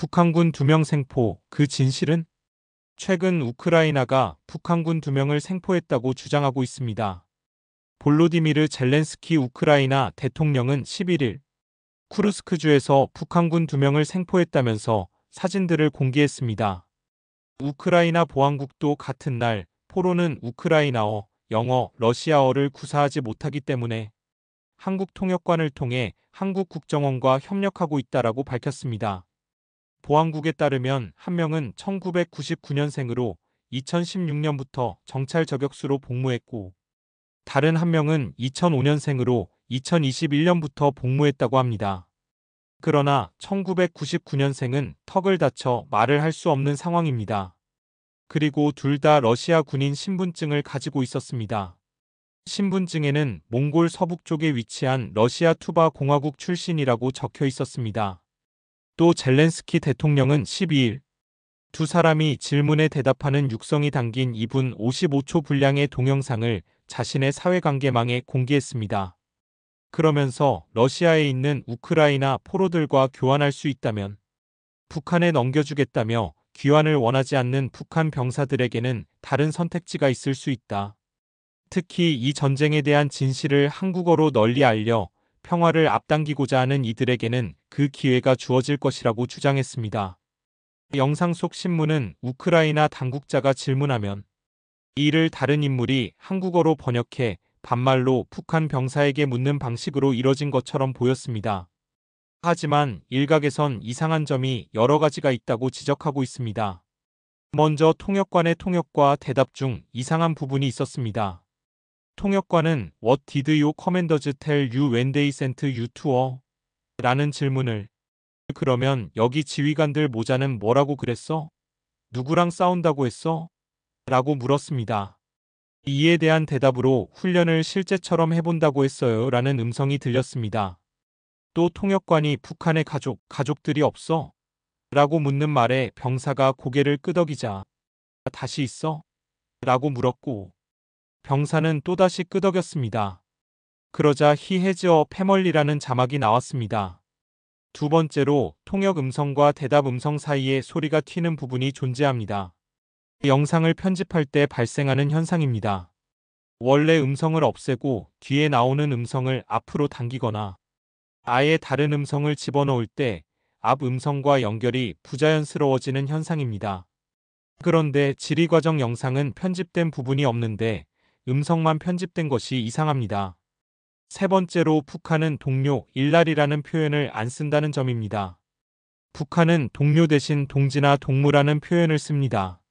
북한군 2명 생포, 그 진실은? 최근 우크라이나가 북한군 2명을 생포했다고 주장하고 있습니다. 볼로디미르 젤렌스키 우크라이나 대통령은 11일 쿠르스크주에서 북한군 2명을 생포했다면서 사진들을 공개했습니다. 우크라이나 보안국도 같은 날 포로는 우크라이나어, 영어, 러시아어를 구사하지 못하기 때문에 한국 통역관을 통해 한국 국정원과 협력하고 있다라고 밝혔습니다. 보안국에 따르면 한 명은 1999년생으로 2016년부터 정찰 저격수로 복무했고 다른 한 명은 2005년생으로 2021년부터 복무했다고 합니다. 그러나 1999년생은 턱을 다쳐 말을 할 수 없는 상황입니다. 그리고 둘 다 러시아 군인 신분증을 가지고 있었습니다. 신분증에는 몽골 서북쪽에 위치한 러시아 투바 공화국 출신이라고 적혀 있었습니다. 또 젤렌스키 대통령은 12일 두 사람이 질문에 대답하는 육성이 담긴 2분 55초 분량의 동영상을 자신의 사회관계망에 공개했습니다. 그러면서 러시아에 있는 우크라이나 포로들과 교환할 수 있다면 북한에 넘겨주겠다며 귀환을 원하지 않는 북한 병사들에게는 다른 선택지가 있을 수 있다. 특히 이 전쟁에 대한 진실을 한국어로 널리 알려 평화를 앞당기고자 하는 이들에게는 그 기회가 주어질 것이라고 주장했습니다. 영상 속 신문은 우크라이나 당국자가 질문하면 이를 다른 인물이 한국어로 번역해 반말로 북한 병사에게 묻는 방식으로 이뤄진 것처럼 보였습니다. 하지만 일각에선 이상한 점이 여러 가지가 있다고 지적하고 있습니다. 먼저 통역관의 통역과 대답 중 이상한 부분이 있었습니다. 통역관은 What did your commanders tell you when they sent you to war? 라는 질문을 그러면 여기 지휘관들 모자는 뭐라고 그랬어? 누구랑 싸운다고 했어? 라고 물었습니다. 이에 대한 대답으로 훈련을 실제처럼 해본다고 했어요 라는 음성이 들렸습니다. 또 통역관이 북한의 가족들이 없어? 라고 묻는 말에 병사가 고개를 끄덕이자 다시 있어? 라고 물었고 병사는 또다시 끄덕였습니다. 그러자 He has a family라는 자막이 나왔습니다. 두 번째로 통역 음성과 대답 음성 사이에 소리가 튀는 부분이 존재합니다. 영상을 편집할 때 발생하는 현상입니다. 원래 음성을 없애고 뒤에 나오는 음성을 앞으로 당기거나 아예 다른 음성을 집어넣을 때 앞 음성과 연결이 부자연스러워지는 현상입니다. 그런데 질의과정 영상은 편집된 부분이 없는데 음성만 편집된 것이 이상합니다. 세 번째로 북한은 동료, 일날이라는 표현을 안 쓴다는 점입니다. 북한은 동료 대신 동지나 동무라는 표현을 씁니다.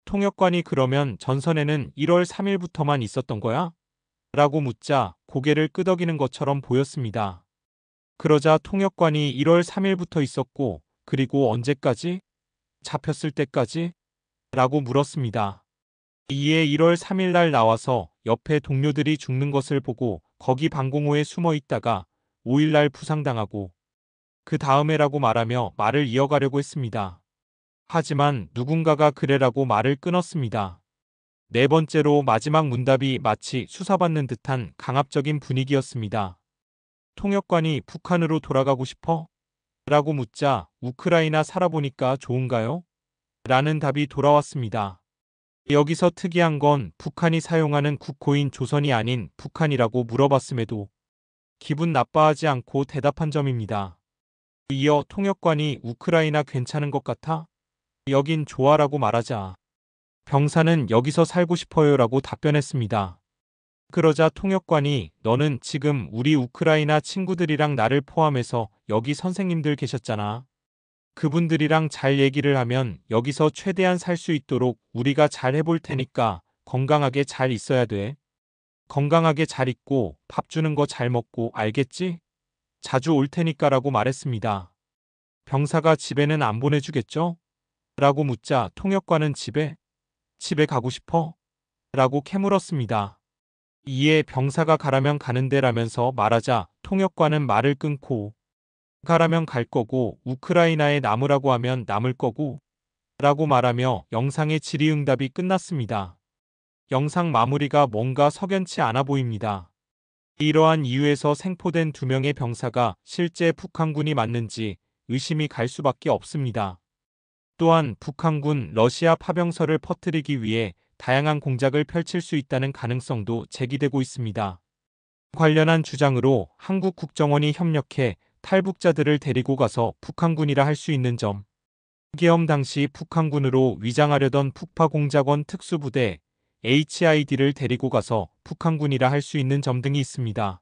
통역관이 그러면 전선에는 1월 3일부터만 있었던 거야? 라고 묻자 고개를 끄덕이는 것처럼 보였습니다. 그러자 통역관이 1월 3일부터 있었고 그리고 언제까지? 잡혔을 때까지? 라고 물었습니다. 이에 1월 3일 날 나와서 옆에 동료들이 죽는 것을 보고 거기 방공호에 숨어 있다가 5일 날 부상당하고 그 다음에라고 말하며 말을 이어가려고 했습니다. 하지만 누군가가 그래라고 말을 끊었습니다. 네 번째로 마지막 문답이 마치 수사받는 듯한 강압적인 분위기였습니다. 통역관이 북한으로 돌아가고 싶어? 라고 묻자 우크라이나 살아보니까 좋은가요? 라는 답이 돌아왔습니다. 여기서 특이한 건 북한이 사용하는 국호인 조선이 아닌 북한이라고 물어봤음에도 기분 나빠하지 않고 대답한 점입니다. 이어 통역관이 우크라이나 괜찮은 것 같아? 여긴 좋아라고 말하자 병사는 여기서 살고 싶어요 라고 답변했습니다. 그러자 통역관이 너는 지금 우리 우크라이나 친구들이랑 나를 포함해서 여기 선생님들 계셨잖아. 그분들이랑 잘 얘기를 하면 여기서 최대한 살 수 있도록 우리가 잘 해볼 테니까 건강하게 잘 있어야 돼. 건강하게 잘 있고 밥 주는 거 잘 먹고 알겠지? 자주 올 테니까 라고 말했습니다. 병사가 집에는 안 보내주겠죠? 라고 묻자 통역관은 집에 가고 싶어? 라고 캐물었습니다. 이에 병사가 가라면 가는데 라면서 말하자 통역관은 말을 끊고 가라면 갈 거고 우크라이나에 남으라고 하면 남을 거고 라고 말하며 영상의 질의응답이 끝났습니다. 영상 마무리가 뭔가 석연치 않아 보입니다. 이러한 이유에서 생포된 2명의 병사가 실제 북한군이 맞는지 의심이 갈 수밖에 없습니다. 또한 북한군 러시아 파병설을 퍼뜨리기 위해 다양한 공작을 펼칠 수 있다는 가능성도 제기되고 있습니다. 관련한 주장으로 한국 국정원이 협력해 탈북자들을 데리고 가서 북한군이라 할 수 있는 점, 계엄 당시 북한군으로 위장하려던 북파공작원 특수부대 HID를 데리고 가서 북한군이라 할 수 있는 점 등이 있습니다.